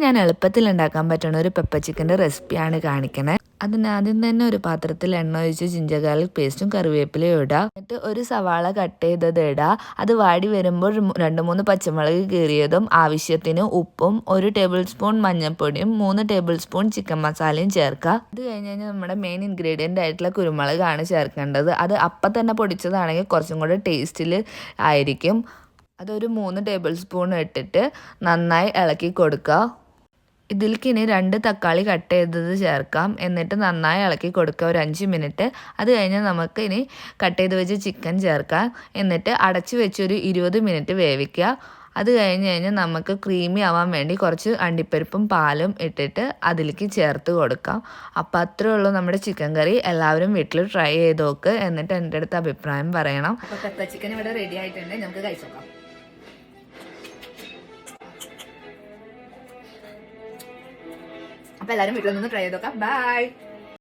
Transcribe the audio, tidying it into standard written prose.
ഞാൻ എളുപ്പത്തിൽ ഉണ്ടാക്കാൻ പറ്റുന്ന ഒരു പെപ്പർ ചിക്കൻ്റെ റെസിപ്പിയാണ് കാണിക്കണേ. അതിനാദ്യം തന്നെ ഒരു പാത്രത്തിൽ എണ്ണ ഒഴിച്ച് ജിഞ്ചർ ഗാർലിക് പേസ്റ്റും കറിവേപ്പിലയും ഇടുക. എന്നിട്ട് ഒരു സവാള കട്ട് ചെയ്തത് ഇടുക. അത് വാടി വരുമ്പോൾ 2-3 പച്ചമുളക് കീറിയതും ആവശ്യത്തിന് ഉപ്പും 1 ടേബിൾ സ്പൂൺ മഞ്ഞൾപ്പൊടിയും 3 ടേബിൾ സ്പൂൺ ചിക്കൻ മസാലയും ചേർക്കുക. അത് കഴിഞ്ഞ് കഴിഞ്ഞാൽ നമ്മുടെ മെയിൻ ഇൻഗ്രീഡിയൻ്റ് ആയിട്ടുള്ള കുരുമുളകാണ് ചേർക്കേണ്ടത്. അത് അപ്പം തന്നെ പൊടിച്ചതാണെങ്കിൽ കുറച്ചും കൂടെ ടേസ്റ്റിൽ ആയിരിക്കും. അതൊരു 3 ടേബിൾ സ്പൂൺ ഇട്ടിട്ട് നന്നായി ഇളക്കി കൊടുക്കുക. ഇതിലേക്ക് ഇനി 2 തക്കാളി കട്ട് ചെയ്തത് ചേർക്കാം. എന്നിട്ട് നന്നായി ഇളക്കി കൊടുക്കുക ഒരു 5 മിനിറ്റ്. അത് കഴിഞ്ഞ് നമുക്ക് ഇനി കട്ട് ചെയ്ത് വെച്ച് ചിക്കൻ ചേർക്കാം. എന്നിട്ട് അടച്ച് വെച്ചൊരു 20 മിനിറ്റ് വേവിക്കുക. അത് കഴിഞ്ഞ് നമുക്ക് ക്രീമി ആവാൻ വേണ്ടി കുറച്ച് അണ്ടിപ്പരിപ്പും പാലും ഇട്ടിട്ട് അതിലേക്ക് ചേർത്ത് കൊടുക്കാം. അപ്പോൾ അത്രേ ഉള്ളൂ നമ്മുടെ ചിക്കൻ കറി. എല്ലാവരും വീട്ടിൽ ട്രൈ ചെയ്ത് നോക്ക്. എന്നിട്ട് എൻ്റെ അടുത്ത് അഭിപ്രായം പറയണം. അപ്പോൾ പെപ്പർ ചിക്കൻ ഇവിടെ റെഡി ആയിട്ടുണ്ട്. നമുക്ക് കഴിച്ച് നോക്കാം. അപ്പോൾ എല്ലാവരും വീട്ടിൽ നിന്ന് ട്രൈ ചെയ്ത് നോക്കാം. ബൈ.